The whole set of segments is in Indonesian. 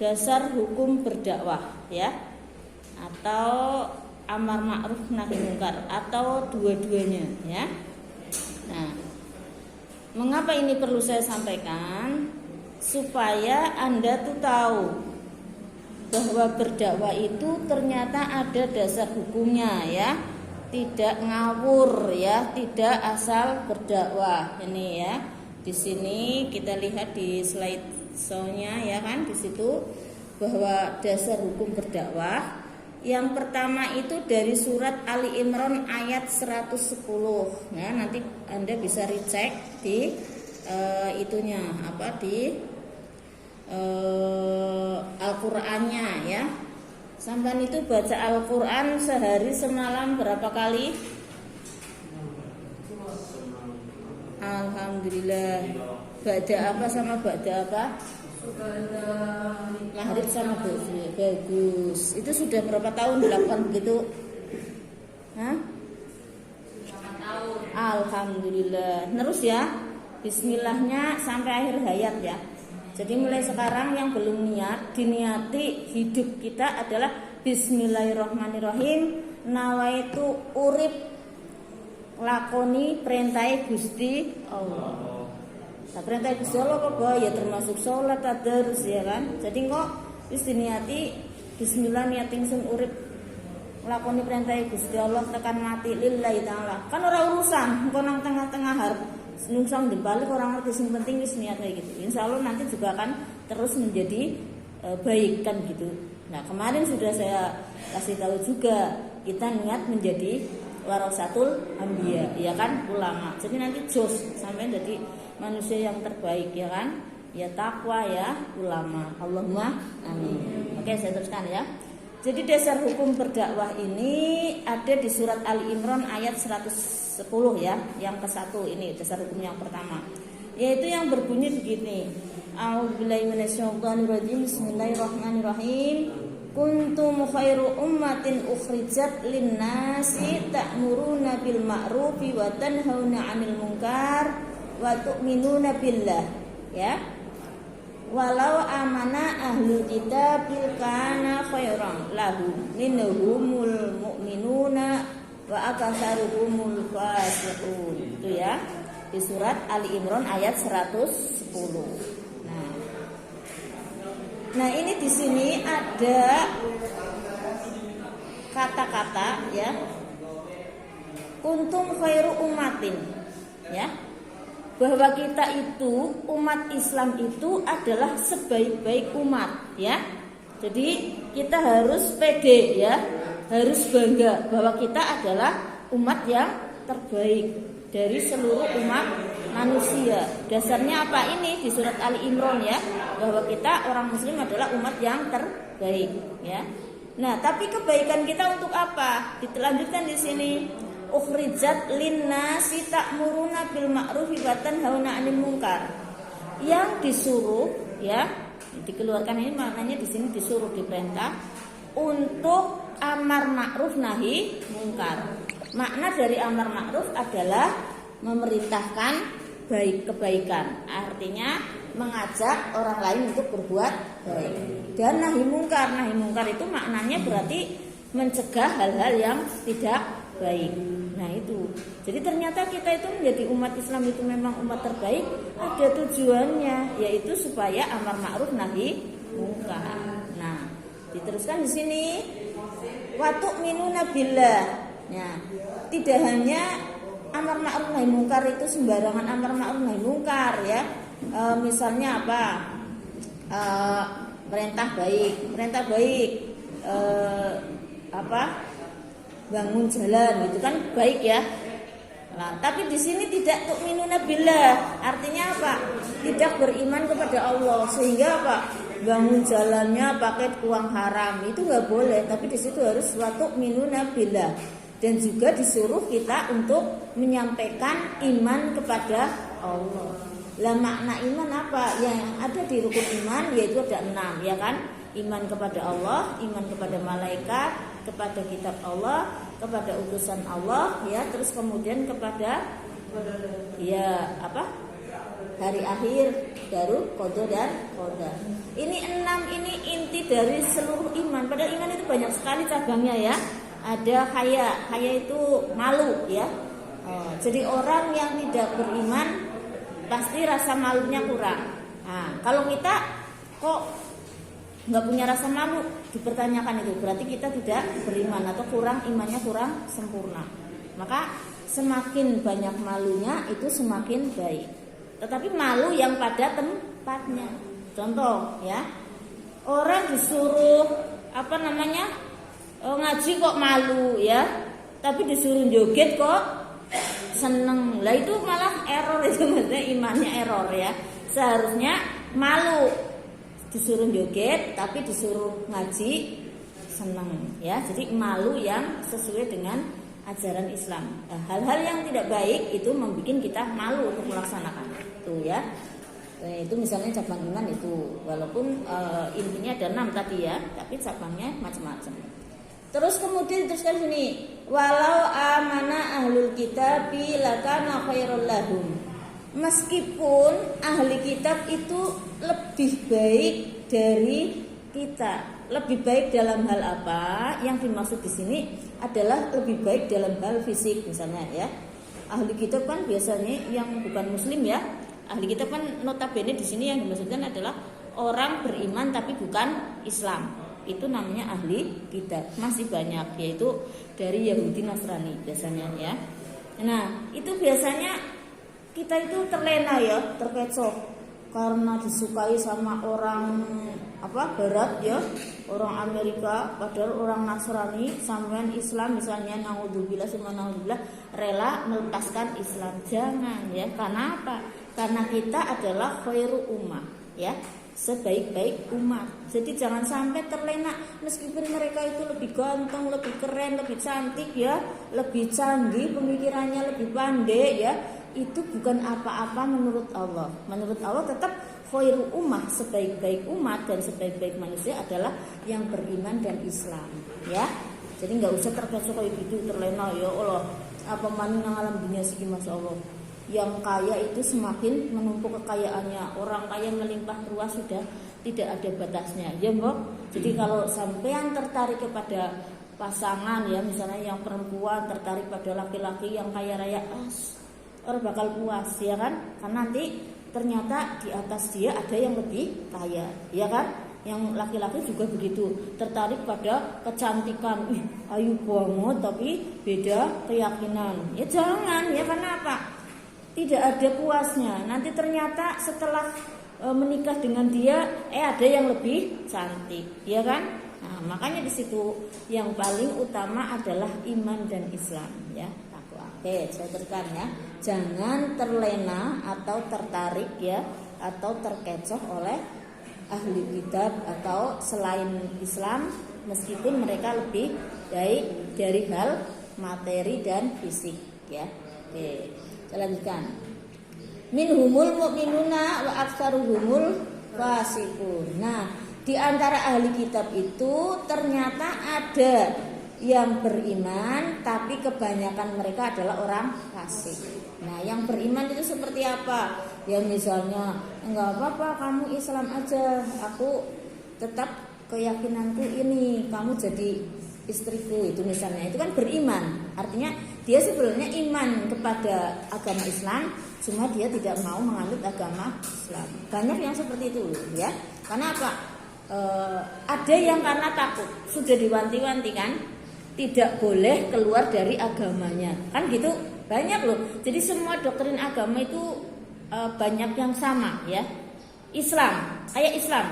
dasar hukum berdakwah ya, atau amar ma'ruf nahi mungkar, atau dua-duanya ya. Nah, mengapa ini perlu saya sampaikan? Supaya Anda tuh tahu bahwa berdakwah itu ternyata ada dasar hukumnya ya. Tidak ngawur ya, tidak asal berdakwah. Ini ya. Di sini kita lihat di slide show-nya ya kan, di situ bahwa dasar hukum berdakwah yang pertama itu dari surat Ali Imran ayat 110. Nah, nanti Anda bisa recheck di itunya apa di Al-Qur'annya ya. Sampai itu baca Al-Qur'an sehari semalam berapa kali? Alhamdulillah. Ba'da apa sama ba'da apa? Maghrib sama bagus. Itu sudah berapa tahun dilakukan begitu? Hah? 8 tahun. Alhamdulillah. Terus ya, bismillahnya sampai akhir hayat ya. Jadi mulai sekarang yang belum niat, diniati hidup kita adalah bismillahirrahmanirrahim. Nawaitu urip lakoni perintahe Gusti Allah. Nah, perintah Gusti Allah kok ya termasuk sholat tadarus ya kan. Jadi kok wis diniati bismillah niat ingsun urip lakoni perintah Gusti Allah tekan mati lillahi taala. Kan ora urusan engko nang tengah-tengah harap nungsang dibalik orang ngerti sing penting wis niat kayak gitu. Insyaallah nanti juga akan terus menjadi baik kan gitu. Nah, kemarin sudah saya kasih tahu juga kita niat menjadi warasatul anbiya ya kan, ulama. Jadi nanti jos sampai jadi manusia yang terbaik ya kan, ya takwa ya ulama. Allahumma amin. Oke, saya teruskan ya. Jadi dasar hukum berdakwah ini ada di surat Ali Imran ayat 110 ya, yang ke-1 ini dasar hukum yang pertama, yaitu yang berbunyi begini. A'udzubillahi minasyaitonirrajim. Bismillahirrahmanirrahim. Kuntum khairu ummatin ukhrijat linnasi ta'muruna bil ma'rufi wa tanhauna 'anil munkar wa tu'minuna billah ya. Walau amana ahlul kitabil kana khairan lahum minhumul mu'minuna wa aksaruhumul fasiqun. Itu ya di surat Ali Imran ayat 110. Nah, ini di sini ada kata-kata ya. Kuntum khairu ummatin ya. Bahwa kita itu umat Islam itu adalah sebaik-baik umat ya. Jadi kita harus pede ya, harus bangga bahwa kita adalah umat yang terbaik dari seluruh umat manusia. Dasarnya apa ini di surat Ali Imran ya, bahwa kita orang muslim adalah umat yang terbaik ya. Nah, tapi kebaikan kita untuk apa? Dilanjutkan di sini. Ukhrijat linnasi ta'muruna bil ma'rufi wa tanhauna 'anil munkar. Yang disuruh ya, dikeluarkan ini maknanya di sini disuruh, diperintah untuk amar ma'ruf nahi mungkar. Makna dari amar ma'ruf adalah memerintahkan baik kebaikan, artinya mengajak orang lain untuk berbuat baik. Dan nahi mungkar itu maknanya berarti mencegah hal-hal yang tidak baik. Nah itu, jadi ternyata kita itu menjadi umat Islam itu memang umat terbaik, ada tujuannya, yaitu supaya amar ma'ruf nahi mungkar. Nah, diteruskan di sini, wa tu'minuna billah. Ya, tidak hanya amar ma'ruf nahi mungkar itu sembarangan amar ma'ruf nahi mungkar ya. Misalnya apa? Perintah baik, bangun jalan itu kan baik ya. Nah, tapi di sini tidak tu'minuna billah. Artinya apa? Tidak beriman kepada Allah, sehingga apa? Bangun jalannya pakai uang haram itu nggak boleh. Tapi di situ harus tu'minuna billah. Dan juga disuruh kita untuk menyampaikan iman kepada Allah. Lah makna iman apa? Yang ada di rukun iman yaitu ada 6 ya kan? Iman kepada Allah, iman kepada malaikat, kepada kitab Allah, kepada utusan Allah ya, terus kemudian kepada ya apa? hari akhir, baru qada dan qada. Ini 6 ini inti dari seluruh iman. Padahal iman itu banyak sekali cabangnya ya. Ada haya itu malu ya. Jadi orang yang tidak beriman pasti rasa malunya kurang. Nah, kalau kita kok nggak punya rasa malu, dipertanyakan itu berarti kita tidak beriman atau kurang imannya, kurang sempurna. Maka semakin banyak malunya itu semakin baik. Tetapi malu yang pada tempatnya. Contoh ya, orang disuruh ngaji kok malu ya, tapi disuruh joget kok seneng. Lah itu malah error, itu maksudnya imannya error ya. Seharusnya malu disuruh joget tapi disuruh ngaji seneng ya. Jadi malu yang sesuai dengan ajaran Islam. Nah, hal-hal yang tidak baik itu membuat kita malu untuk melaksanakan itu ya. Itu misalnya cabang iman itu, walaupun intinya ada 6 tadi ya, tapi cabangnya macam-macam. Terus kemudian teruskan sini, walau amana ahlul kitabi lakana khairul lahum. Meskipun ahli kitab itu lebih baik dari kita. Lebih baik dalam hal apa? Yang dimaksud di sini adalah lebih baik dalam hal fisik misalnya ya. Ahli kitab kan biasanya yang bukan muslim ya. Ahli kitab kan notabene di sini yang dimaksudkan adalah orang beriman tapi bukan Islam. Itu namanya ahli kitab. Masih banyak, yaitu dari Yahudi Nasrani biasanya ya. Nah, itu biasanya kita itu terlena ya, terkecoh karena disukai sama orang barat ya, orang Amerika, padahal orang Nasrani sampean Islam misalnya, naudzubillah summa naudzubillah, rela melepaskan Islam. Jangan ya. Karena apa? Karena kita adalah khairu ummah ya, sebaik-baik umat. Jadi jangan sampai terlena meskipun mereka itu lebih ganteng, lebih keren, lebih cantik ya, lebih canggih pemikirannya, lebih pandai ya. Itu bukan apa-apa menurut Allah. Menurut Allah tetap khairu ummah, sebaik-baik umat dan sebaik-baik manusia adalah yang beriman dan Islam ya. Jadi nggak usah terkecoh kayak gitu, terlena ya Allah. Apa maning nang alam dunia sih Masya Allah. Yang kaya itu semakin menumpuk kekayaannya. Orang kaya melimpah ruah sudah tidak ada batasnya ya Mbok. Jadi kalau sampean tertarik kepada pasangan ya, misalnya yang perempuan tertarik pada laki-laki yang kaya raya, orang bakal puas ya kan? Karena nanti ternyata di atas dia ada yang lebih kaya ya kan? Yang laki-laki juga begitu, tertarik pada kecantikan, ayu banget tapi beda keyakinan. Ya jangan ya, karena apa? Tidak ada puasnya. Nanti ternyata setelah menikah dengan dia, ada yang lebih cantik, ya kan? Nah, makanya di situ yang paling utama adalah iman dan Islam, ya. Oke, saya teruskan ya. Jangan terlena atau tertarik ya, atau terkecoh oleh ahli kitab atau selain Islam, meskipun mereka lebih baik dari hal materi dan fisik, ya. Oke. Lanjutkan. Minhumul mu'minuna wa aktsaruhumul fasiqun. Nah, di antara ahli kitab itu ternyata ada yang beriman tapi kebanyakan mereka adalah orang fasik. Nah, yang beriman itu seperti apa? Yang misalnya enggak apa-apa kamu Islam aja, aku tetap keyakinanku ini, kamu jadi istriku, itu misalnya, itu kan beriman. Artinya dia sebenarnya iman kepada agama Islam, cuma dia tidak mau menganut agama Islam. Banyak yang seperti itu ya. Karena apa? Ada yang karena takut, sudah diwanti-wanti kan, tidak boleh keluar dari agamanya, kan gitu. Banyak loh. Jadi semua doktrin agama itu banyak yang sama ya. Islam, kayak Islam.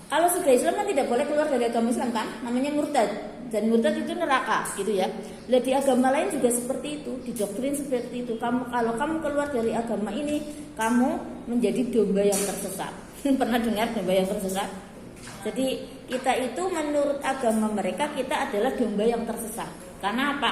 Kalau sudah Islam kan tidak boleh keluar dari agama Islam kan, namanya murtad. Dan murtad itu neraka gitu ya. Nah, di agama lain juga seperti itu, didoktrin seperti itu. Kalau kamu keluar dari agama ini, kamu menjadi domba yang tersesat. Pernah dengar domba yang tersesat? Jadi kita itu menurut agama mereka, kita adalah domba yang tersesat. Karena apa?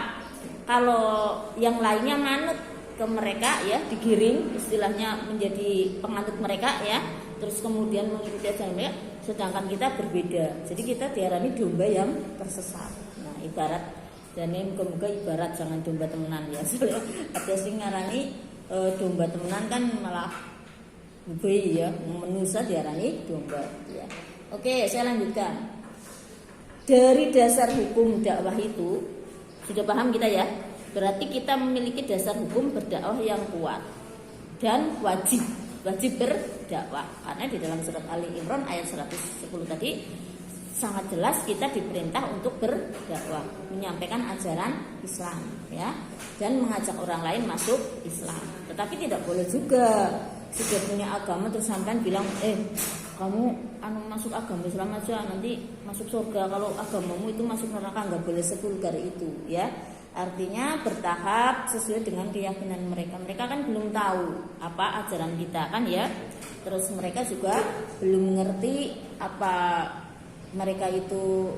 Kalau yang lainnya manut ke mereka ya, digiring istilahnya menjadi penganut mereka ya, terus kemudian mengikuti ajaran mereka, sedangkan kita berbeda. Jadi kita diarani domba yang tersesat. Nah, ibarat dan ini muka-muka ibarat jangan domba temenan ya. Soalnya ada sing ngarani domba temenan kan malah bayi ya, manusia diarani domba ya. Oke, saya lanjutkan. Dari dasar hukum dakwah itu sudah paham kita ya. Berarti kita memiliki dasar hukum berdakwah yang kuat dan wajib berdakwah. Karena di dalam surat Ali Imran ayat 110 tadi sangat jelas kita diperintah untuk berdakwah, menyampaikan ajaran Islam ya, dan mengajak orang lain masuk Islam. Tetapi tidak boleh juga sudah punya agama terus sampean bilang kamu masuk agama Islam aja nanti masuk surga, kalau agamamu itu masuk neraka. Nggak boleh sevulgar itu ya. Artinya bertahap sesuai dengan keyakinan mereka. Mereka kan belum tahu apa ajaran kita kan ya. Terus mereka juga belum mengerti apa mereka itu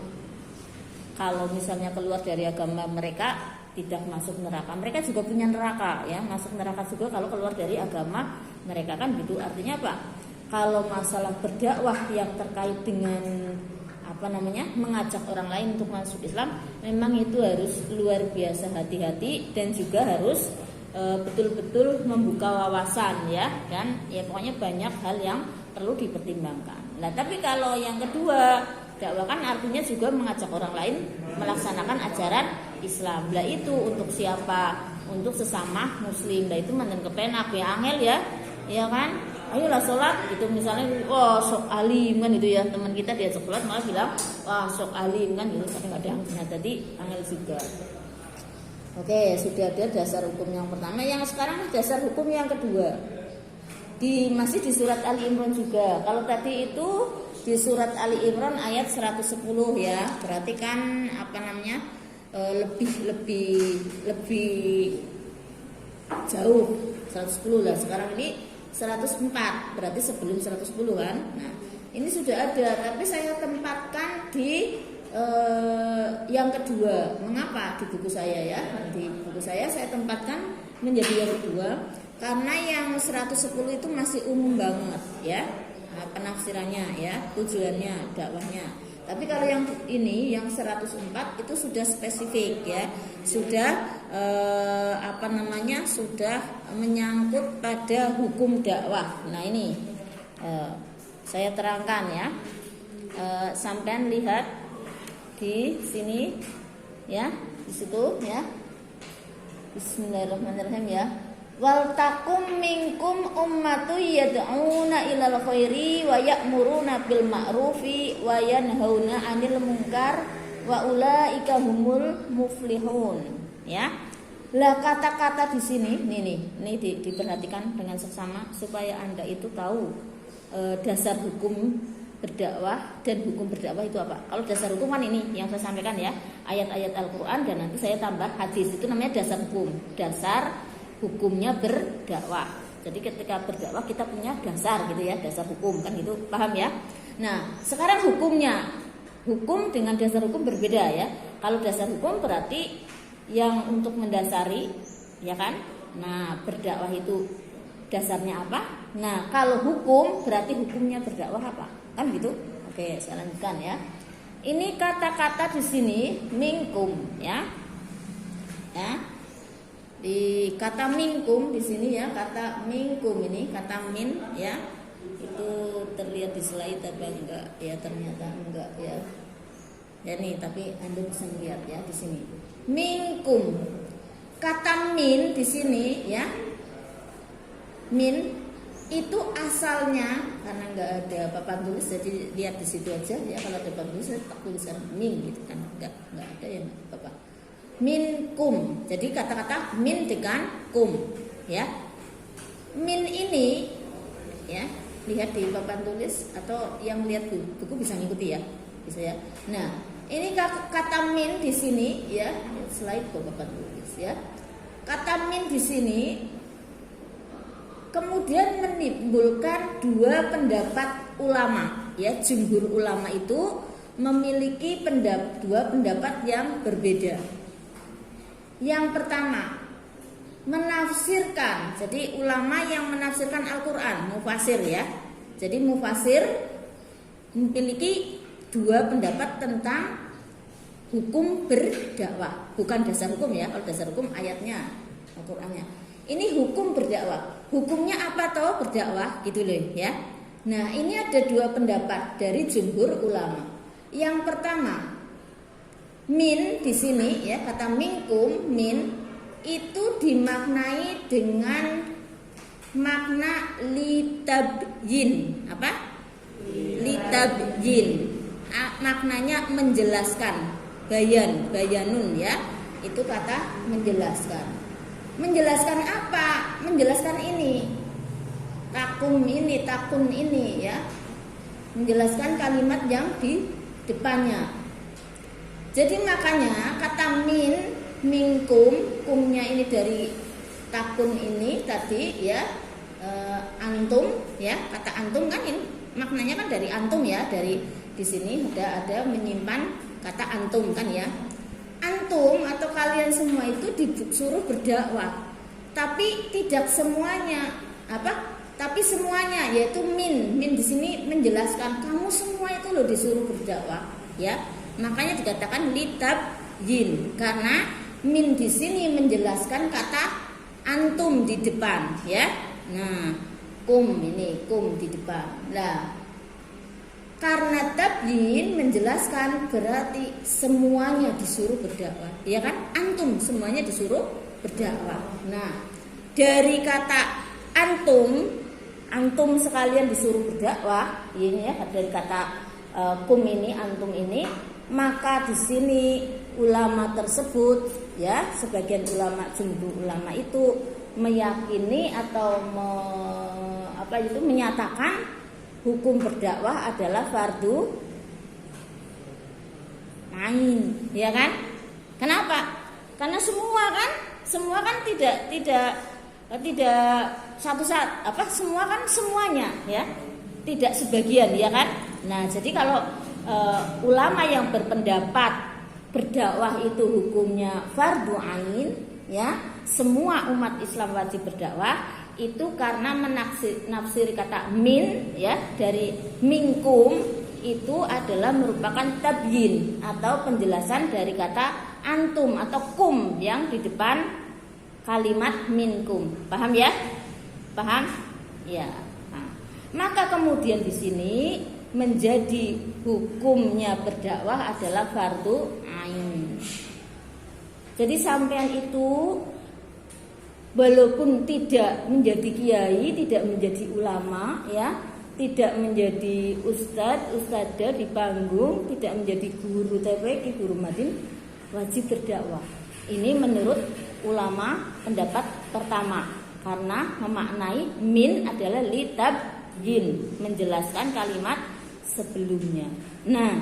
kalau misalnya keluar dari agama mereka tidak masuk neraka. Mereka juga punya neraka ya, masuk neraka juga kalau keluar dari agama mereka kan gitu. Artinya apa? Kalau masalah berdakwah yang terkait dengan mengajak orang lain untuk masuk Islam, memang itu harus luar biasa hati-hati dan juga harus betul-betul membuka wawasan ya, dan ya pokoknya banyak hal yang perlu dipertimbangkan. Nah, tapi kalau yang kedua, dakwah kan artinya juga mengajak orang lain melaksanakan ajaran Islam. Lah itu untuk siapa? Untuk sesama muslim. Lah itu manten kepenak ya angel ya kan? Ayolah sholat gitu misalnya, wah sok alim kan itu ya, teman kita diajak sholat malah bilang wah sok alim kan gitu, kadang-kadang. Nah tadi angel juga. Oke, sudah ada dasar hukum yang pertama. Yang sekarang dasar hukum yang kedua masih di surat Ali Imran juga. Kalau tadi itu di surat Ali Imran ayat 110 ya, berarti kan lebih jauh 110 lah. Sekarang ini 104, berarti sebelum 110 kan. Nah, ini sudah ada, tapi saya tempatkan di yang kedua. Mengapa di buku saya ya? Di buku saya tempatkan menjadi yang kedua karena yang 110 itu masih umum banget ya. Nah, penafsirannya ya, tujuannya, dakwahnya. Tapi kalau yang ini yang 104 itu sudah spesifik ya. Sudah sudah menyangkut pada hukum dakwah. Nah, ini saya terangkan ya. Sampean lihat di sini ya, di situ ya. Bismillahirrahmanirrahim ya. Wal takum minkum ummatu yad'una ilal khairi wa ya'muruna bil ma'rufi wa yanhauna 'anil munkar wa ulaika humul muflihun ya. Lah kata-kata di sini ini diperhatikan dengan seksama supaya Anda itu tahu dasar hukum berdakwah dan hukum berdakwah itu apa. Kalau dasar hukum kan ini yang saya sampaikan ya, ayat-ayat Al-Qur'an dan nanti saya tambah hadis, itu namanya dasar hukum. Dasar hukumnya berdakwah. Jadi ketika berdakwah kita punya dasar gitu ya, dasar hukum kan gitu, paham ya? Nah, sekarang hukumnya. Hukum dengan dasar hukum berbeda ya. Kalau dasar hukum berarti yang untuk mendasari ya kan? Nah, berdakwah itu dasarnya apa? Nah, kalau hukum berarti hukumnya berdakwah apa? Kan gitu. Oke, saya lanjutkan ya. Ini kata-kata di sini minkum ya. Ya. Di kata minkum di sini ya, kata minkum ini kata min ya, itu terlihat di slide tapi enggak ya, ternyata enggak ya. Ya nih, tapi Anda bisa melihat ya di sini. Minkum. Kata min di sini ya. Min itu asalnya karena enggak ada papan tulis jadi lihat di situ aja ya. Kalau ada papan tulis saya tuliskan min gitu kan. Enggak ada ya Bapak. Minkum. Jadi kata-kata min dengan kum ya. Min ini ya, lihat di papan tulis atau yang lihat buku bisa ngikuti ya. Bisa ya. Nah, ini kata min di sini ya, slide ke papan tulis ya. Kata min di sini kemudian menimbulkan dua pendapat ulama ya. Jumhur ulama itu memiliki dua pendapat yang berbeda. Yang pertama, menafsirkan. Jadi ulama yang menafsirkan Al-Quran, mufasir ya. Jadi mufasir memiliki dua pendapat tentang hukum berdakwah. Bukan dasar hukum ya, kalau dasar hukum ayatnya, Al-Qurannya. Ini hukum berdakwah. hukumnya apa toh berdakwah gitu loh ya. Nah, ini ada dua pendapat dari jumhur ulama. Yang pertama, min di sini ya, kata minkum, min itu dimaknai dengan makna litabyin. Apa? Litabyin. Maknanya menjelaskan. Bayanun ya. Itu kata menjelaskan. Menjelaskan apa? Menjelaskan ini. Takun ini ya. Menjelaskan kalimat yang di depannya. Jadi makanya kata min, minkum, kumnya ini dari takun ini tadi ya, antum ya, kata antum kan ini maknanya kan dari antum ya, dari di sini ada menyimpan kata antum kan ya. Antum atau kalian semua itu disuruh berdakwah, tapi tidak semuanya apa? Tapi semuanya, yaitu min di sini menjelaskan kamu semua itu loh disuruh berdakwah ya. Makanya dikatakan litabyin karena min di sini menjelaskan kata antum di depan ya. Nah, kum di depan. Nah, karena tabyin menjelaskan berarti semuanya disuruh berdakwah, ya kan? Antum semuanya disuruh berdakwah. Nah, dari kata antum sekalian disuruh berdakwah, ini ya dari kata kum ini, antum ini, maka di sini ulama tersebut ya, sebagian ulama jumhur ulama itu meyakini atau menyatakan hukum berdakwah adalah fardu ain, ya kan? Kenapa? Karena semua kan tidak satu semua kan semuanya ya, tidak sebagian ya kan? Nah, jadi kalau ulama yang berpendapat berdakwah itu hukumnya fardu ain ya, semua umat Islam wajib berdakwah, itu karena menafsir kata min ya, dari minkum itu adalah merupakan tabyin atau penjelasan dari kata antum atau kum yang di depan kalimat minkum. Paham ya? Paham? Ya. Nah, maka kemudian di sini menjadi hukumnya berdakwah adalah fardu ain. Jadi sampean itu walaupun tidak menjadi kiai, tidak menjadi ulama ya, tidak menjadi ustadzah di panggung, tidak menjadi guru TPQ, guru madin, wajib berdakwah. Ini menurut ulama pendapat pertama, karena memaknai min adalah litabyin, menjelaskan kalimat sebelumnya. Nah,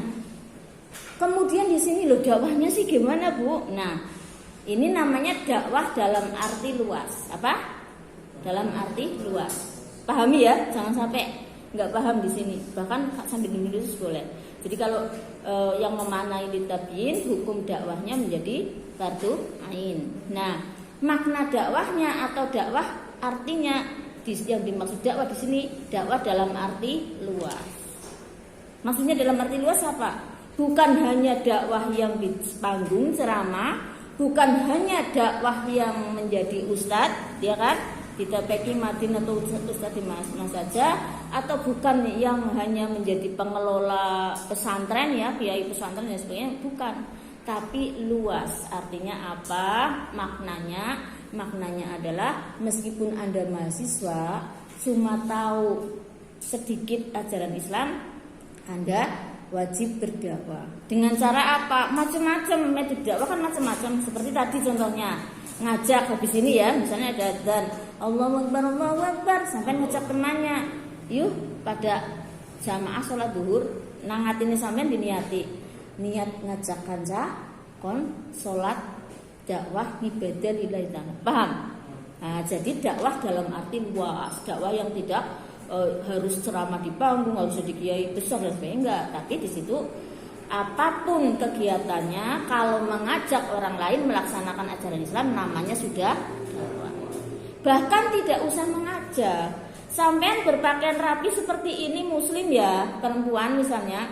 kemudian di sini loh dakwahnya sih gimana, Bu? Nah, ini namanya dakwah dalam arti luas. Apa? Dalam arti luas. Pahami ya, jangan sampai nggak paham di sini. Bahkan sambil menulis boleh. Jadi kalau yang memaknai litabyin, hukum dakwahnya menjadi fardu ain. Nah, makna dakwahnya atau dakwah artinya yang dimaksud dakwah di sini dakwah dalam arti luas. Maksudnya dalam arti luas apa? Bukan hanya dakwah yang di panggung ceramah, bukan hanya dakwah yang menjadi ustadz, ya kan? Di TPQ Madin atau ustadz di mana saja, atau bukan yang hanya menjadi pengelola pesantren ya, kiai pesantren dan sebagainya, bukan. Tapi luas, artinya apa? Maknanya adalah meskipun Anda mahasiswa cuma tahu sedikit ajaran Islam, Anda wajib berdakwah. Dengan cara apa? Macam-macam, metode dakwah kan macam-macam. Seperti tadi contohnya, ngajak habis ini ya, misalnya ada adzan, Allahu Akbar, sampai ngajak temannya, yuk pada jamaah sholat duhur, nang atine sampean diniati, niat ngajak kanca kon sholat dakwah ibadah lillahi ta'ala. Paham? Nah, jadi dakwah dalam arti luas, dakwah yang tidak harus ceramah di panggung, harus jadi kiai besar dan sebagainya, enggak. Tapi di situ apapun kegiatannya, kalau mengajak orang lain melaksanakan ajaran Islam, namanya sudah dakwah. Bahkan tidak usah mengajak, sampean berpakaian rapi seperti ini muslim ya, perempuan misalnya,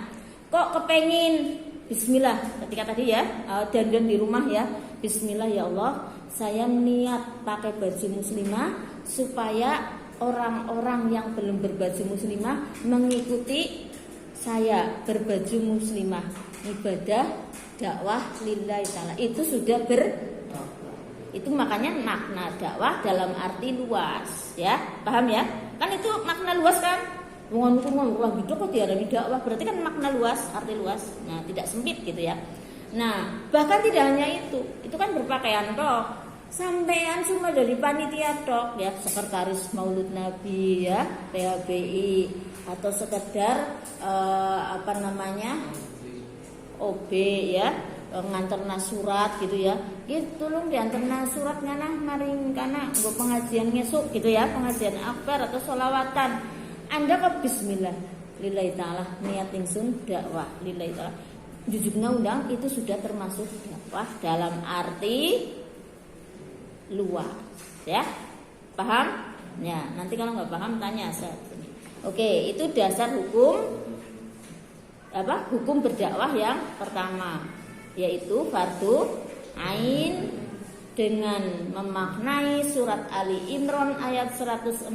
kok kepengin bismillah ketika tadi ya, dandan di rumah ya, bismillah ya Allah, saya niat pakai baju muslimah supaya orang-orang yang belum berbaju muslimah mengikuti saya berbaju muslimah, ibadah dakwah lillahi ta'ala. Itu sudah itu makanya makna dakwah dalam arti luas, ya. Paham ya? Kan itu makna luas kan? Wong orang hidup kok diarani dakwah, berarti kan makna luas, arti luas. Nah, tidak sempit gitu ya. Nah, bahkan tidak hanya itu kan berpakaian toh. Sampean cuma dari panitia tok ya, sekretaris Maulid Nabi ya, PHBI, atau sekedar OB ya, nganterna surat gitu ya. Gitu tolong dianterna surat ngana maring kana nggo pengajian ngesuk gitu ya, pengajian akbar atau sholawatan. Anda ke bismillah lillahi ta'ala, niat ingsun dakwah lillahi ta'ala. Jujurnya undang itu sudah termasuk dakwah dalam arti luas, ya. Paham? Ya, nanti kalau nggak paham tanya saya. Oke, itu dasar hukum hukum berdakwah yang pertama, yaitu fardu ain dengan memaknai surat Ali Imran ayat 104.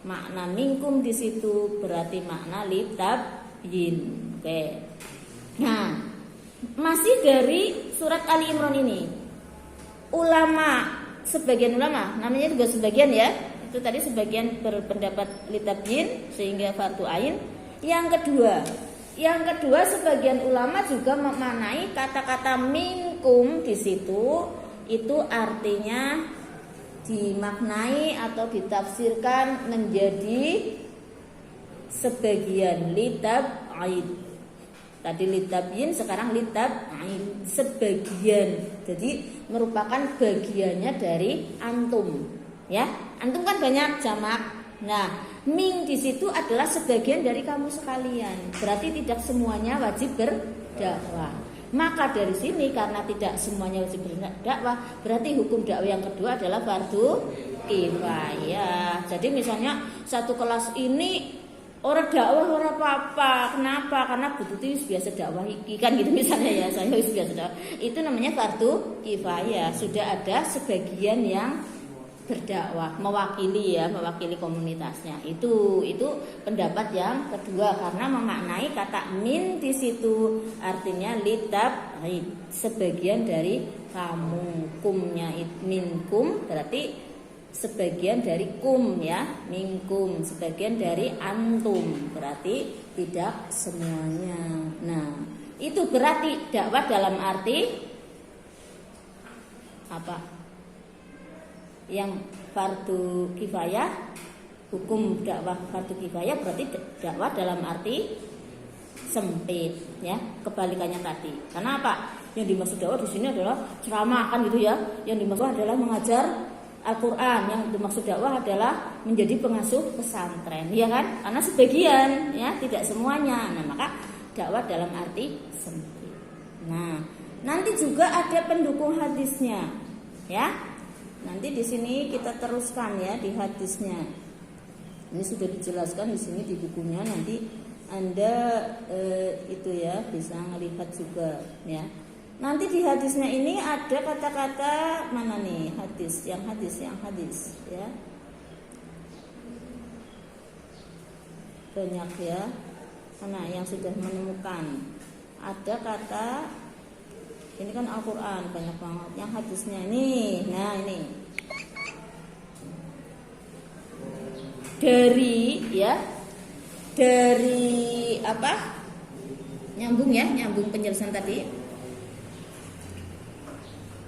Makna minkum di situ berarti makna litabyin. Oke. Nah, masih dari surat Ali Imran ini, sebagian ulama, namanya juga sebagian ya, itu tadi sebagian berpendapat litabyin sehingga fardu ain. Yang kedua sebagian ulama juga memaknai kata-kata minkum di situ itu artinya dimaknai atau ditafsirkan menjadi sebagian litab'in. Tadi litab'in, sekarang litab'in, sebagian. Jadi merupakan bagiannya dari antum. Ya, antum kan banyak jamak. Nah, min di situ adalah sebagian dari kamu sekalian. Berarti tidak semuanya wajib berdakwah. Maka dari sini karena tidak semuanya wajib berdakwah, berarti hukum dakwah yang kedua adalah fardu kifayah. Jadi misalnya satu kelas ini orang dakwah orang apa-apa. Kenapa? Karena Bu Tuti biasa dakwah kan gitu misalnya ya, saya biasa dakwah. Itu namanya fardu kifayah. Sudah ada sebagian yang berdakwah, mewakili komunitasnya. Itu pendapat yang kedua karena memaknai kata min di situ artinya litab, sebagian dari kamu. Kumnya minkum berarti sebagian dari kum ya, minkum sebagian dari antum, berarti tidak semuanya. Nah, itu berarti dakwah dalam arti apa? Yang fardu kifayah, hukum dakwah fardu kifayah berarti dakwah dalam arti sempit ya, kebalikannya tadi. Karena apa? Yang dimaksud dakwah di sini adalah ceramah kan gitu ya. Yang dimaksud adalah mengajar Al-Quran. Yang dimaksud dakwah adalah menjadi pengasuh pesantren, ya kan? Karena sebagian ya, tidak semuanya. Nah, maka dakwah dalam arti sempit. Nah, nanti juga ada pendukung hadisnya ya. Nanti di sini kita teruskan ya di hadisnya. Ini sudah dijelaskan di sini di bukunya. Nanti Anda itu ya bisa melihat juga ya. Nanti di hadisnya ini ada kata-kata mana nih hadis ya. Banyak ya. Mana yang sudah menemukan? Ada kata ini kan Al-Quran banyak banget. Yang hadisnya ini, nah ini dari apa? Nyambung penjelasan tadi.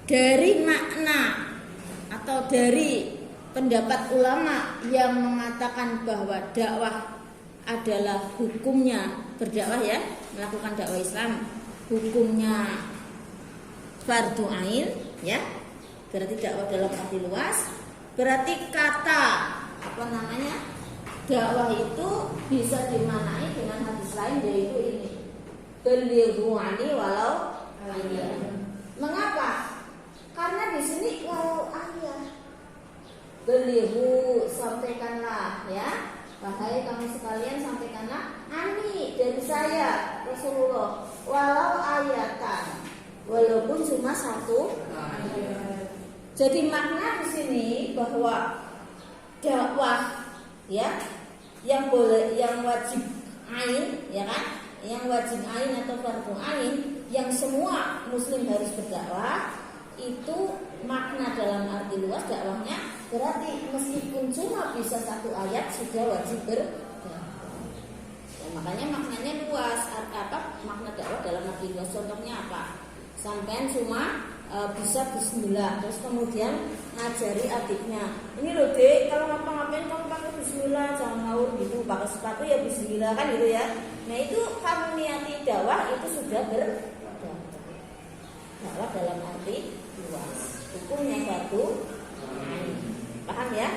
Dari makna atau dari pendapat ulama yang mengatakan bahwa dakwah adalah hukumnya berdakwah ya, melakukan dakwah Islam, hukumnya fardu ain ya, berarti dakwah dalam arti luas. Berarti kata dakwah itu bisa dimaknai dengan hadis lain, yaitu ini belighu ani walau ayat. Mengapa? Karena di sini walau ayat, belighu, sampaikanlah ya, wahai kamu sekalian, sampaikanlah ani dari saya Rasulullah, walau ayatan, walaupun cuma satu ayat. Jadi makna di sini bahwa dakwah ya yang wajib ain ya kan, yang wajib ain atau fardhu ain yang semua muslim harus berdakwah, itu makna dalam arti luas dakwahnya berarti meskipun cuma bisa satu ayat sudah wajib berdakwah. Ya, makanya maknanya luas. Apa makna dakwah dalam arti luas? Contohnya apa? Sampai cuma bisa bismillah, terus kemudian ngajari adiknya, ini loh dek, kalau ngapa-ngapain kamu pakai bismillah, jangan ngawur gitu, pakai sepatu ya bismillah kan gitu ya. Nah itu kamu niati dakwah, itu sudah berdakwah. Dakwah dalam arti luas, hukumnya satu. Paham ya?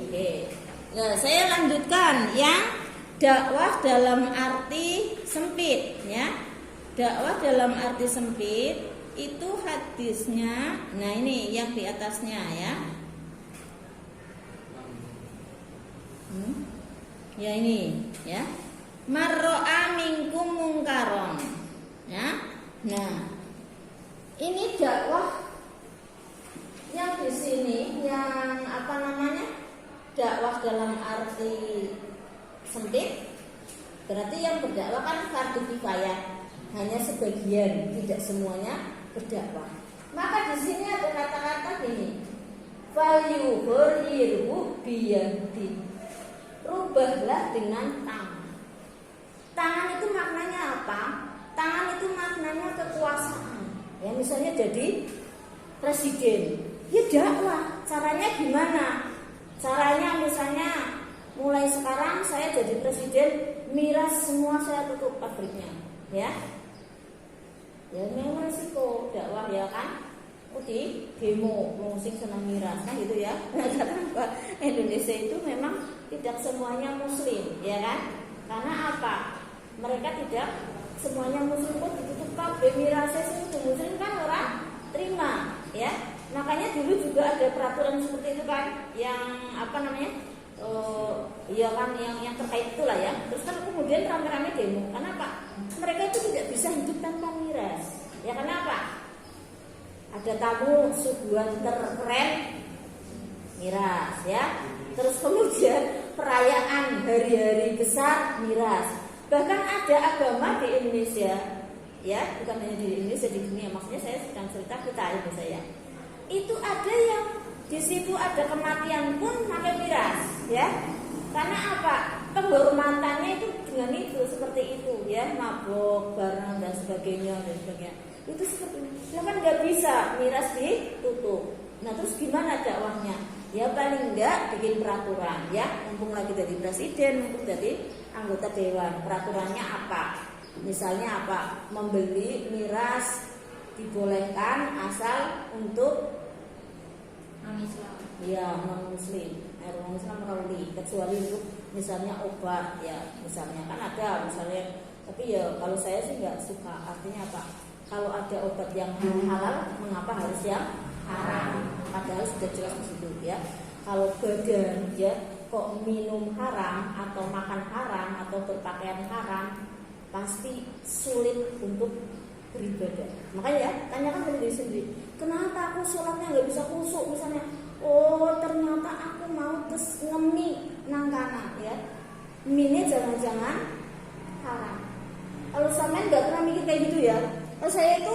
Oke. Nah, saya lanjutkan yang dakwah dalam arti sempit ya. Dakwah dalam arti sempit itu hadisnya, nah ini yang di atasnya ya. Ya ini ya. Marro'a minkum mungkaron. Ya. Nah, ini dakwah yang di sini yang apa namanya? Dakwah dalam arti sempit. Berarti yang berdakwah kan fardu kifayah, hanya sebagian, tidak semuanya berdakwah. Maka di sini ada kata-kata gini, falyughirhu biyadi, rubahlah dengan tangan. Tangan itu maknanya apa? Tangan itu maknanya kekuasaan. Ya misalnya jadi presiden, ya dakwah. Caranya gimana? Caranya misalnya mulai sekarang saya jadi presiden, miras semua saya tutup pabriknya, ya. Ya memang resiko dakwah ya kan, di demo musik senang miras kan gitu ya. Karena Indonesia itu memang tidak semuanya muslim ya kan. Karena apa? Mereka tidak semuanya muslim pun ditutup pabrik mirasnya itu muslim kan orang terima ya. Makanya dulu juga ada peraturan seperti itu kan, yang apa namanya? Ya kan yang terkait itulah ya. Terus kan kemudian rame-rame demo. Kenapa? Mereka itu tidak bisa hidup tanpa miras. Ya kenapa? Ada tamu suguhan terkeren miras ya. Terus kemudian perayaan hari-hari besar miras. Bahkan ada agama di Indonesia ya, bukan hanya di Indonesia, di dunia. Maksudnya saya sedang cerita kita Indonesia ya. Itu ada yang di situ ada kematian pun pakai miras ya. Karena apa? Penghormatannya itu dengan itu seperti itu ya, mabok barang dan sebagainya dan sebagainya. Itu seperti itu. Nah kan nggak bisa miras ditutup. Nah terus gimana dakwahnya? Ya paling enggak bikin peraturan ya. Mumpung lagi jadi presiden, mumpung jadi anggota dewan. Peraturannya apa? Misalnya apa? Membeli miras dibolehkan asal untuk non-Islam. Ya non-Muslim. Orang Islam melalui, kecuali untuk misalnya obat ya, misalnya kan ada misalnya, tapi ya kalau saya sih nggak suka. Artinya apa? Kalau ada obat yang halal, mengapa harus yang haram? Padahal sudah jelas di situ ya. Kalau badan ya kok minum haram atau makan haram atau berpakaian haram, pasti sulit untuk beribadah. Makanya ya, tanyakan diri sendiri, kenapa aku sholatnya nggak bisa khusyuk misalnya? Oh ternyata aku mau tes ngemi nangkana ya. Mine jangan-jangan haram. Kalau sampean nggak pernah mikir kayak gitu ya. Kalau saya itu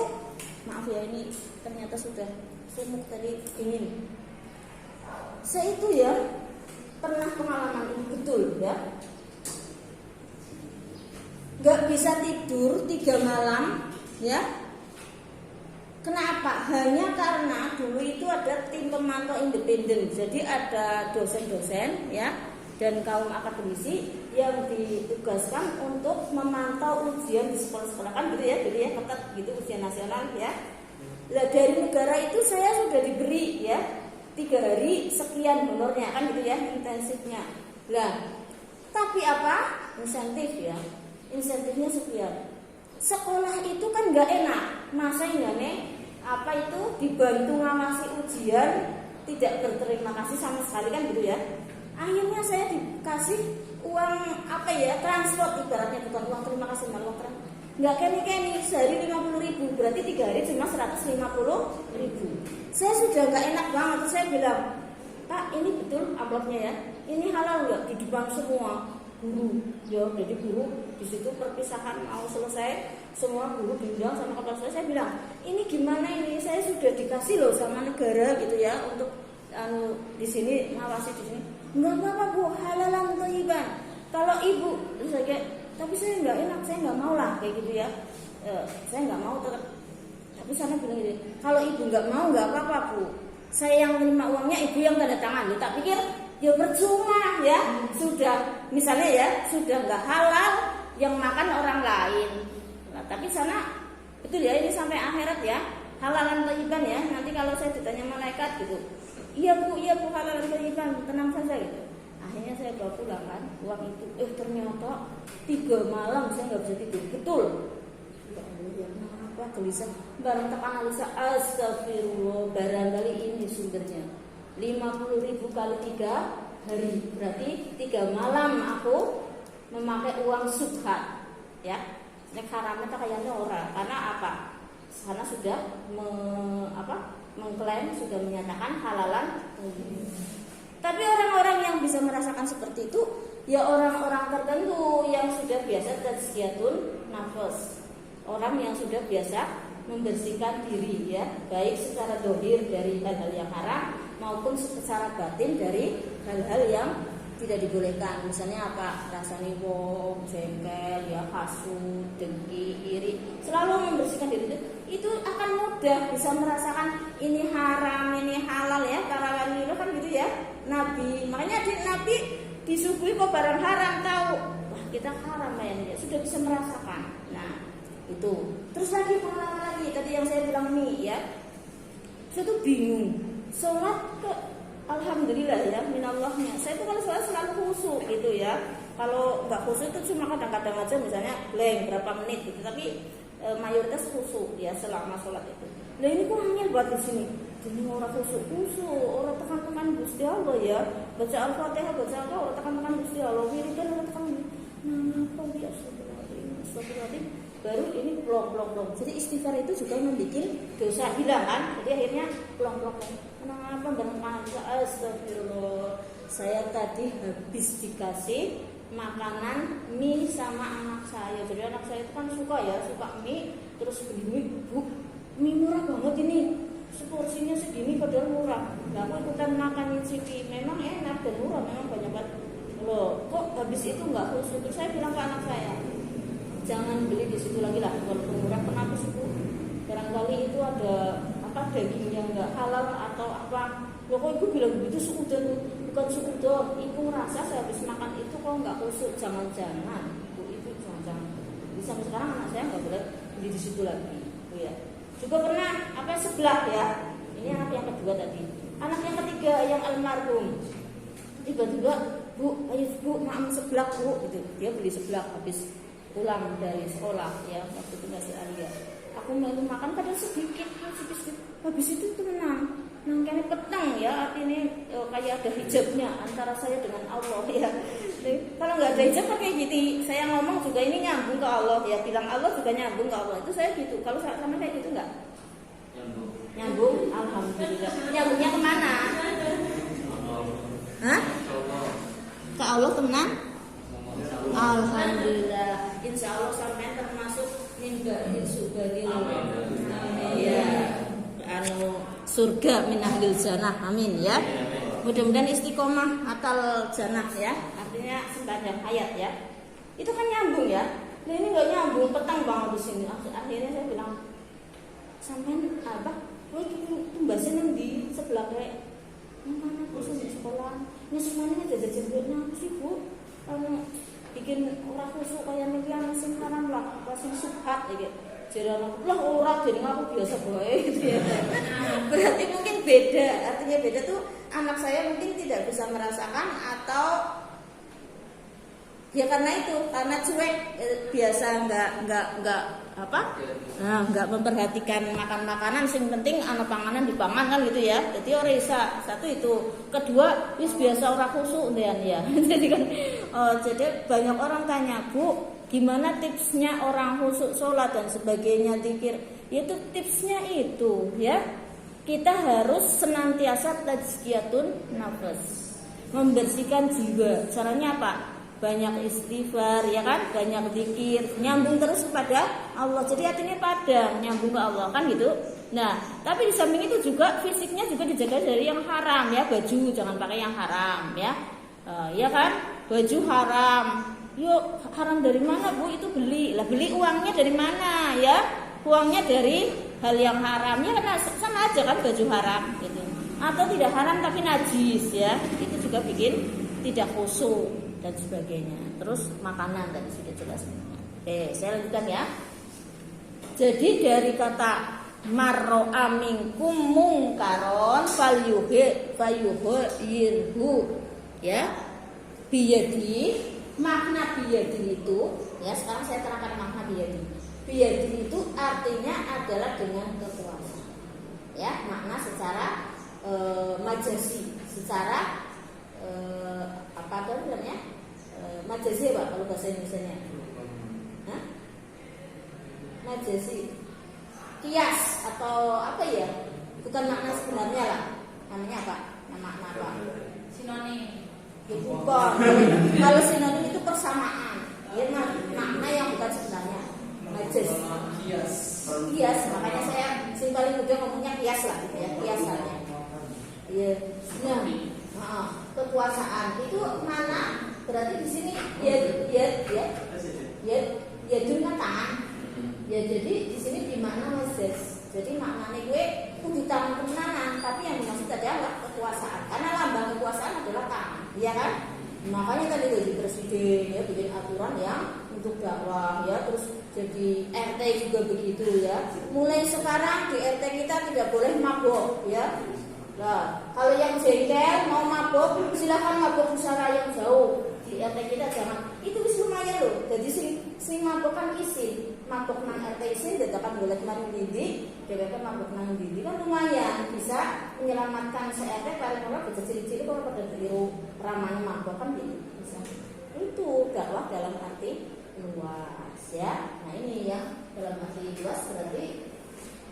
maaf ya, ini ternyata sudah sumuk tadi ingin. Saya itu ya pernah pengalaman ini betul ya. Nggak bisa tidur 3 malam ya. Kenapa? Hanya karena dulu itu ada tim pemantau independen. Jadi ada dosen-dosen ya dan kaum akademisi yang ditugaskan untuk memantau ujian di sekolah-sekolah kan gitu ya. Jadi ya ketat gitu ujian nasional ya. Nah, dari negara itu saya sudah diberi ya 3 hari sekian honornya kan gitu ya, intensifnya. Lah, tapi apa? Insentif ya. Insentifnya sekian. Sekolah itu kan nggak enak, masa enggaknya apa itu dibantu ngawasi ujian tidak berterima kasih sama sekali kan gitu ya. Akhirnya saya dikasih uang apa ya, transport ibaratnya, bukan uang terima kasih, malah uang transport. Nggak keni sehari 50.000, berarti 3 hari cuma 150.000. Saya sudah nggak enak banget. Saya bilang, Pak, ini betul amplopnya ya? Ini halal nggak? Di depan semua guru. Ya, jadi guru di situ perpisahan mau selesai, semua guru diundang sama kepala sekolah. Saya bilang, ini gimana ini? Saya sudah dikasih loh sama negara gitu ya untuk di sini ngawasi di sini. Nggak apa-apa Bu, halalan thayyiban. Kalau ibu, terus saya kayak, tapi saya nggak enak, saya nggak mau lah kayak gitu ya. Saya nggak mau tetap. Tapi sana bilang gini, kalau ibu nggak mau nggak apa-apa Bu. Saya yang terima uangnya, ibu yang tanda tangan. Tak pikir ya percuma ya, sudah misalnya ya sudah nggak halal yang makan orang lain. Nah, tapi sana betul ya, ini sampai akhirat ya, halalan thayyiban ya. Nanti kalau saya ditanya malaikat gitu, iya bu halalan thayyiban, tenang saja gitu. Akhirnya saya bawa pulang kan uang itu. Ternyata 3 malam saya nggak bisa tidur. Betul. Wah gelisah. Barang tak analisa, astagfirullah, barangkali ini sumbernya. 50.000 kali 3 hari, berarti 3 malam aku memakai uang subhat, ya. Nek haramnya tak kayaknya orang, karena apa? Karena sudah mengklaim, sudah menyatakan halalan. Tapi orang-orang yang bisa merasakan seperti itu, ya orang-orang tertentu yang sudah biasa tazkiyatun nafas. Orang yang sudah biasa membersihkan diri ya, baik secara dohir dari hal-hal yang haram maupun secara batin dari hal-hal yang tidak dibolehkan. Misalnya apa? Rasa niwong, jengkel, ya hasud, dengki, iri. Selalu membersihkan diri itu akan mudah bisa merasakan ini haram, ini halal ya. Para wali kan gitu ya. Nabi, makanya Nabi disuguhi kok barang haram tahu. Wah, kita haram ya, sudah bisa merasakan. Nah, itu. Terus lagi pengalaman lagi tadi yang saya bilang nih ya. Saya tuh bingung. Sholat kok alhamdulillah ya minallahnya. Saya tuh kalau sholat selalu khusyuk gitu ya. Kalau nggak khusyuk itu cuma kadang-kadang aja misalnya blank berapa menit gitu. Tapi mayoritas khusyuk ya selama sholat itu. Nah ini kok angel buat di sini. Jadi orang khusyuk, orang tekan-tekan Gusti Allah ya. Baca Al-Fatihah, baca apa? Orang tekan-tekan Gusti Allah. Wiridan orang tekan. Apa dia astagfirullahaladzim. Baru ini plong. Jadi istighfar itu juga membuat dosa hilang kan. Jadi akhirnya plong. Kenapa dengan astagfirullah. Saya tadi habis dikasih makanan mie sama anak saya. Jadi anak saya itu kan suka mie. Terus beli mie, Bu, mie murah banget ini. Seporsinya segini padahal murah. Nah, aku ikutan makan nyicipi. Memang enak dan murah, memang banyak banget. Loh, kok habis itu nggak khusus? Terus saya bilang ke anak saya, jangan beli di situ lagi lah, walaupun murah. Kenapa sih Bu? Barangkali itu ada daging yang nggak halal atau apa. Loh kok ibu bilang begitu? Suudan, bukan suudan. Ibu ngerasa saya habis makan itu kok nggak khusus. Jangan-jangan Bu, itu jangan-jangan. Jadi sampai sekarang anak saya nggak boleh beli di situ lagi. Bu ya. Juga pernah sebelah ya. Ini anak yang kedua tadi. Anak yang ketiga yang almarhum. Tiba-tiba, Bu, ayo Bu, makan sebelah Bu, gitu. Dia beli sebelah habis pulang dari sekolah ya, waktu itu masih Alia. Aku mau makan kadang sedikit. Habis itu tenang. Nangkene petang ya, artinya kayak ada hijabnya antara saya dengan Allah ya. Kalau nggak ada hijab kayak gitu, saya ngomong juga ini nyambung ke Allah ya, bilang Allah juga nyambung ke Allah. Itu saya gitu. Kalau sama kayak gitu nggak? Nyambung. Alhamdulillah. Nyambungnya kemana? Hah? Ke Allah temenan? Alhamdulillah. Insya Allah sampai termasuk minba'in subhanil. Ya. Surga min ahlil jannah. Amin ya. Mudah-mudahan istiqomah atal jannah ya. Artinya sepanjang hayat ya. Itu kan nyambung ya. Nah ini nggak nyambung, petang banget di sini. Akhirnya saya bilang, sampean apa? Tumbasin di sebelah kayak mana aku di sekolah. Ini semuanya jajan aku sih Bu. Bikin orang khusuk kayak yang sing haram lah, apa sing subhat gitu. Jadi lah orang jadi aku biasa bae gitu ya. Berarti mungkin beda. Artinya beda tuh anak saya mungkin tidak bisa merasakan atau ya karena itu, karena cuek biasa nggak memperhatikan makan makanan. Sing penting anak panganan dipangan kan gitu ya. Jadi orang bisa satu itu. Kedua wis biasa orang khusuk dan ya. Jadi kan jadi banyak orang tanya, Bu, gimana tipsnya orang khusuk sholat dan sebagainya, zikir? Itu tipsnya itu ya, kita harus senantiasa tazkiyatun nafas, membersihkan jiwa. Caranya apa? Banyak istighfar, ya kan? Banyak zikir, nyambung terus kepada Allah. Jadi hatinya padang, nyambung ke Allah, kan gitu. Nah, tapi di samping itu juga fisiknya juga dijaga dari yang haram, ya. Baju jangan pakai yang haram, ya. Ya kan? Baju haram. Yuk, haram dari mana, Bu? Itu beli. Lah, beli uangnya dari mana, ya? Uangnya dari hal yang haram. Ya kan sama aja kan baju haram gitu. Atau tidak haram tapi najis, ya. Itu juga bikin tidak khusyuk dan sebagainya. Terus makanan tadi sudah jelas. Oke, saya lanjutkan ya. Jadi dari kata marro'a minkum mungkaron falyughayyirhu, ya. Biyadi, makna biyadi itu, ya, sekarang saya terangkan makna biyadi. Biyadi itu artinya adalah dengan kekuasaan. Ya, makna secara majasi, secara apa tuh namanya? Majasi, Pak, kalau bahasa Indonesianya. Hah? Majasi. Kias atau apa ya? Bukan makna sebenarnya lah. Namanya apa? Makna apa? Sinonim. Ya, bukan. Kalau sinonim itu persamaan. Ya, makna yang bukan sebenarnya. Majasi. Kias. Makanya saya paling mudah ngomongnya kias lah, gitu ya. Kias saja. Iya. Nah, kekuasaan itu mana? Berarti di sini ya dengan tangan. Ya jadi di sini dimakna majaz. Jadi maknanya gue kudu tangan kemenanan, tapi yang dimaksud adalah kekuasaan. Karena lambang kekuasaan adalah tangan, iya kan? Makanya kan itu presiden ya bikin aturan yang untuk dakwah, ya, terus jadi RT juga begitu, ya. Mulai sekarang di RT kita tidak boleh mabok, ya. Nah, kalau yang jengkel mau mabok silakan mabok usaha yang jauh. Di RT kita jangan. Itu wis lumayan loh. Jadi sing mabok kan isi. Mabok nang RT isi dadakan golek nang ndi, dheweke mabok nang ndi kan lumayan bisa menyelamatkan RT paling ora bisa ciri-ciri kalau pada keliru ramane mabok kan gitu. Bisa. Itu dakwah dalam arti luas, ya. Nah, ini yang dalam arti luas berarti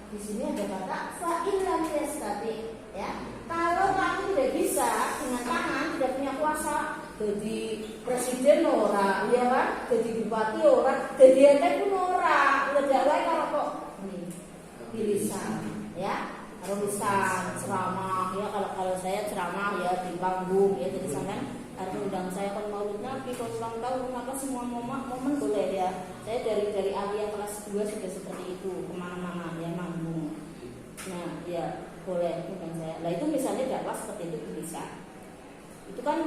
di sini ada kata fa'il lam yastati, ya. Kalau kamu tidak bisa dengan tangan, tidak punya kuasa jadi presiden ora, ya kan? Jadi bupati ora, jadi ente pun ora. Udah wae karo kok di lisan, ya. Kalau lisan ceramah, ya, kalau saya ceramah ya di panggung, ya. Jadi sampean harus undang saya kalau Maulid Nabi, kalau ulang tahun, maka semua momen boleh, ya. Saya dari aliyah kelas 2 sudah seperti itu, kemana-mana, ya, manggung. Nah, ya boleh undang saya. Nah, itu misalnya dakwah seperti itu bisa. Itu kan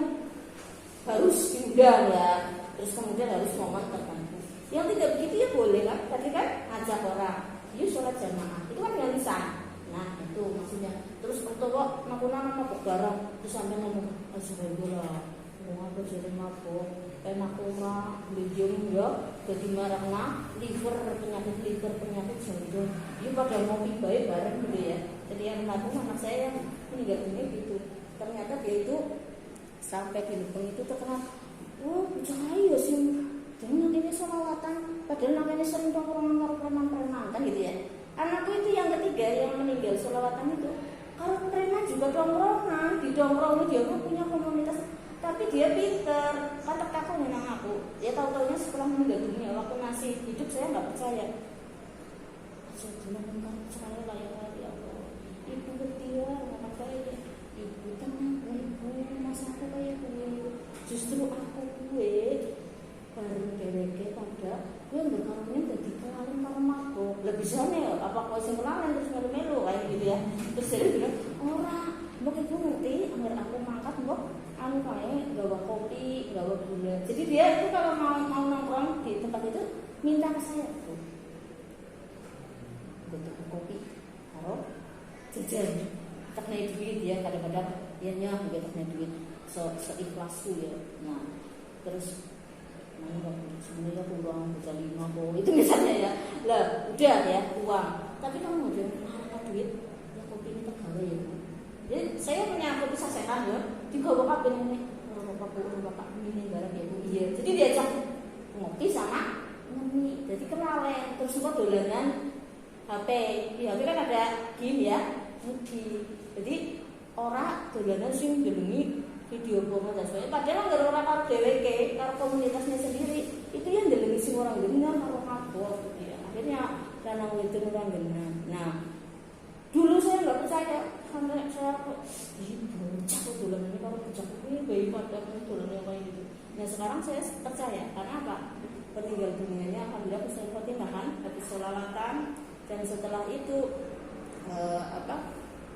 harus diundang, ya. Terus kemudian harus momen tertentu. Yang tidak begitu ya boleh kan? Tadi kan ngajak orang, yuk sholat jamaah. Itu kan dengan lisan. Nah, itu maksudnya. Terus untuk kok makuna nama barang terus sampai ngomong astagfirullah. Mau apa jadi mabuk? Enak ora, bejong ya, jadi marahna, liver penyakit jantung. Ini pada ngopi baik bareng gitu, ya. Jadi yang mabuk anak saya yang meninggal dunia gitu. Ternyata dia itu sampai di lubang itu terkenal. Oh, cahaya sih. Jangan ini sholawatan. Padahal namanya sering tongkrongan karo preman-preman kan gitu, ya. Anakku itu yang ketiga yang meninggal sholawatan itu. Kalau preman juga tongkrongan, di tongkrong dia pun punya komunitas. Tapi dia pinter, kata kakaknya nang aku. Dia tahu-taunya setelah meninggal dunia, waktu masih hidup saya nggak percaya. Saya bilang kan saya layak ya Allah. Ibu bertia, mama saya. Ibu tenang, ibu masa aku kayak gue. Justru aku gue baru dereke pada gue berkarungnya jadi kelalin karo mabok. Lebih sana ya, apa kau sing kelalin terus melu-melu kayak gitu, ya. Terus dia bilang orang, mbok ibu ngerti, anggar aku mangkat mbok. Anu kayak gawa kopi, gawa gula. Jadi dia itu kalau mau nongkrong di tempat itu minta ke saya tuh. Butuh kopi, taruh jajan. Teknik duit, ya, kadang-kadang ya juga teknik duit. Seikhlasku, ya. Nah, terus mana sebenarnya uang bisa 5 kok. Itu misalnya, ya. Lah, udah, ya, uang. Tapi kamu mau jual duit, ya kopi ini tergawe, ya. Jadi saya punya kopi sasetan, ya. Juga bapak ini, bapak ini barang ya Bu. Iya. Jadi diajak ngopi sama ngopi. Jadi kenalin. Terus kok dolanan HP. Di HP kan ada game, ya. Mugi. Jadi ora dolanan sing ndelungi video porno dan sebagainya. Padahal nggak orang karo dheweke, karo komunitasnya sendiri. Itu yang ndelungi sing orang dengar karo mabok gitu ya. Akhirnya lanang wedok orang genah. Nah, dulu saya nggak percaya, sampai saya kok bocah kok dolanan karo bocah ini bayi pada dolanan kayak gitu. Nah, sekarang saya percaya karena apa? Peninggal dunianya alhamdulillah husnul khotimah kan, habis sholawatan, dan setelah itu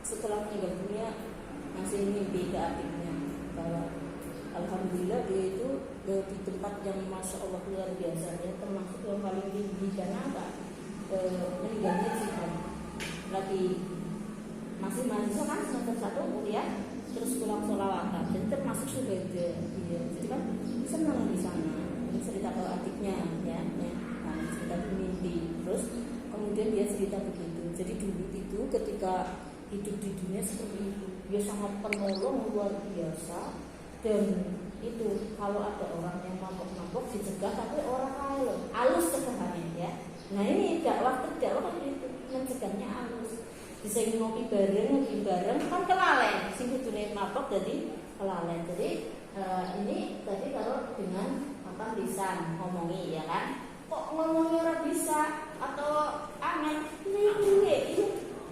setelah meninggal dunia masih mimpi ke adiknya bahwa alhamdulillah dia itu di tempat yang masya Allah luar biasa ya, termasuk yang paling tinggi. Karena apa? Meninggalnya jihad, lagi masih mahasiswa kan, semester 1 kuliah, terus pulang sholawatan, jadi termasuk sudah dia, jadi kan senang di sana. Ini cerita ke adiknya ya, nah, cerita di mimpi, terus kemudian dia cerita begitu. Jadi dulu itu ketika hidup di dunia seperti itu, dia sangat penolong luar biasa. Dan itu kalau ada orang yang mabok-mabok dicegah, tapi orang lain halus cegahannya ya. Nah ini dakwah kan itu mencegahnya halus. Bisa ngopi bareng kan kelalen, sing kudune mabok jadi kelalen. Jadi ini tadi kalau dengan lisan ngomongi ya kan, kok ngomongnya ora bisa atau aneh ini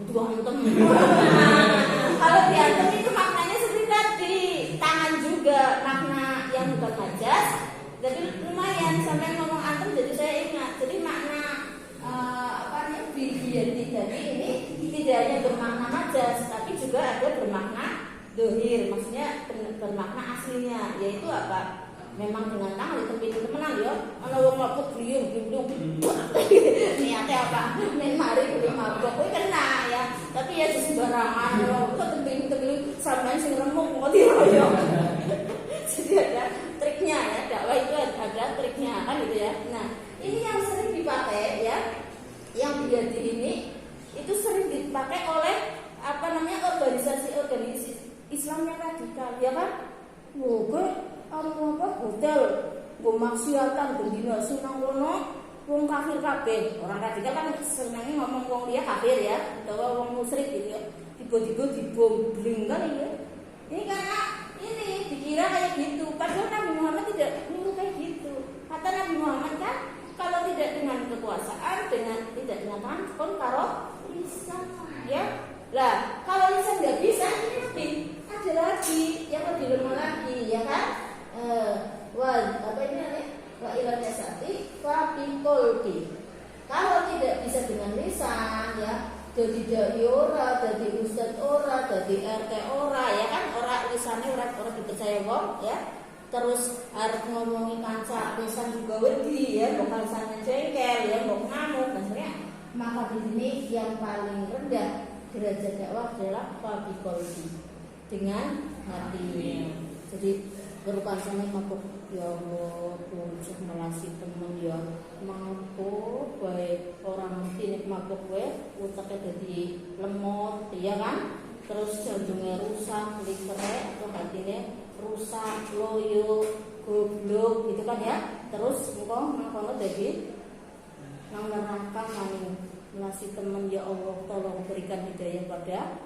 itu antem. Kalau diantem itu maknanya seperti tadi, tangan juga makna yang bukan majas, tapi lumayan sampai ngomong antem. Jadi saya ingat, jadi makna bidiyati tadi ini tidak hanya bermakna majas, tapi juga ada bermakna dohir, maksudnya bermakna aslinya, yaitu apa? Memang dengan tangan ditempel temenan ya. Ana wong mabuk bliyung niate apa? Men mari kuwi mabuk kuwi kena ya. Tapi ya sembarangan kok tempel sampean sing remuk kok diroyo. Jadi ada triknya ya, dakwah itu ada triknya kan gitu ya. Nah, ini yang sering dipakai ya. Yang bid'ah ini itu sering dipakai oleh organisasi Islam yang radikal ya kan. Hotel gue maksiatan bendina sunang wono wong kafir kabeh. Orang radikal kan senengnya ngomong wong dia kafir ya, atau wong musyrik gitu ya. Tiba-tiba dibom bling kan ya. Ini karena ini dikira kayak gitu. Padahal Nabi Muhammad tidak nyuruh kayak gitu. Kata Nabi Muhammad kan, kalau tidak dengan kekuasaan, tidak dengan tangan, pun karo lisan ya. Lah, kalau lisan nggak bisa, ini lebih ada lagi yang lebih lemah lagi ya kan? Wa ilan yasati wa biqolbi. Kalau tidak bisa dengan lisan ya, jadi dai ora, jadi ustaz ora, jadi RT ora ya kan, ora lisannya ora dipercaya wong ya. Terus harus ngomongin kanca lisan juga wedi ya, bukan lisannya jengkel ya, mau ngamuk dan sebagainya. Maka di sini yang paling rendah derajat dakwah adalah wa biqolbi, dengan hatinya. Jadi berukan sama mabuk ya Allah, untuk melasi temen ya mampu baik orang mesti mabuk utaknya jadi lemot ya kan, terus jantungnya rusak, livernya atau hatinya rusak, loyo, goblok gitu kan ya. Terus engkau mengkono jadi nang neraka maning melasi temen ya Allah, tolong berikan hidayah pada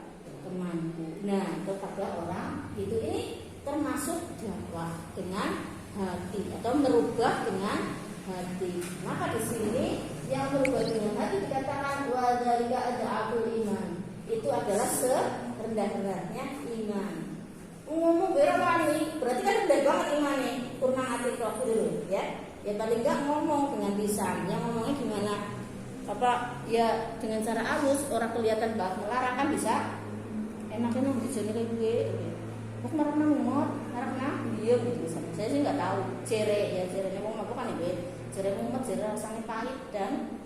temanku. Nah itu pada orang itu, ini termasuk dakwah dengan hati atau merubah dengan hati. Maka di sini yang merubah dengan hati dikatakan wa dzalika adza'aful iman. Itu adalah serendah-rendahnya iman. Ngomong berani berarti kan rendah banget imannya, kurang hati kok dulu ya. Ya paling enggak ngomong dengan lisan. Yang ngomongnya gimana? Apa ya dengan cara halus, orang kelihatan banget melarang kan bisa. Enak-enak dijone kayak gue. Kok marah dia gitu. Saya sih nggak tahu cerenya mau apa kan ibu, cere rasanya pahit dan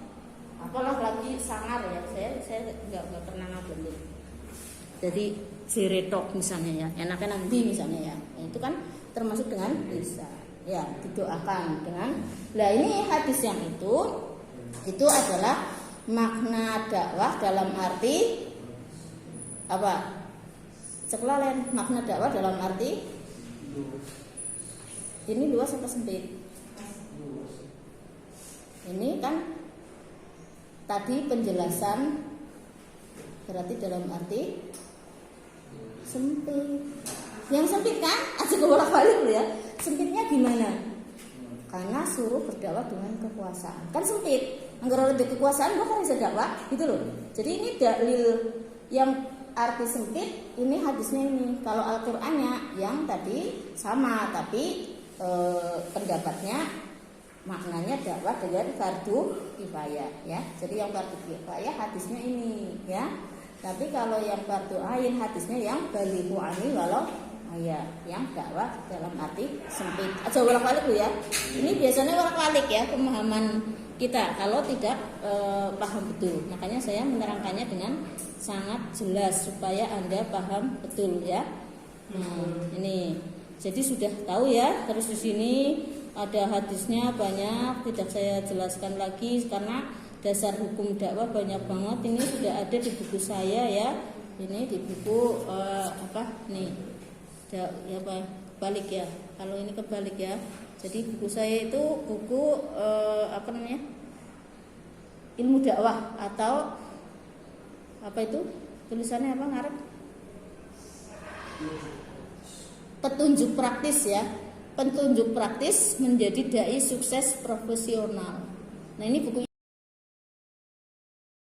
apalah lagi sangar ya. Saya nggak pernah ngambil. Jadi cere tok misalnya ya, enaknya nanti misalnya ya, itu kan termasuk dengan bisa ya didoakan dengan. Nah ini hadis yang itu adalah makna dakwah dalam arti apa? Sekelalen makna dakwah dalam arti ini luas atau sempit? Ini kan tadi penjelasan Berarti dalam arti sempit. Yang sempit kan? Aja bolak-balik ya. Sempitnya gimana? Karena suruh berdakwah dengan kekuasaan. Kan sempit. Anggar ada kekuasaan kok bisa dakwah gitu loh. Jadi ini dalil yang arti sempit, ini hadisnya ini. Kalau Al-Qur'annya yang tadi sama, tapi pendapatnya maknanya dakwah dengan fardu kifayah ya. Jadi yang fardu kifayah hadisnya ini ya. Tapi kalau yang fardu ain hadisnya yang balighu anil walau ayat, yang dakwah dalam arti sempit. Aja bolak-balik Bu ya. Ini biasanya bolak-balik ya pemahaman kita kalau tidak paham betul. Makanya saya menerangkannya dengan sangat jelas supaya Anda paham betul ya. Nah, ini. Jadi sudah tahu ya. Terus di sini ada hadisnya banyak, tidak saya jelaskan lagi karena dasar hukum dakwah banyak banget. Ini sudah ada di buku saya ya. Ini di buku apa nih? Ya balik ya. Kalau ini kebalik ya. Jadi buku saya itu buku apa namanya? Ilmu dakwah atau apa itu? Tulisannya apa ngarep? Petunjuk praktis ya. Petunjuk praktis menjadi dai sukses profesional. Nah, ini buku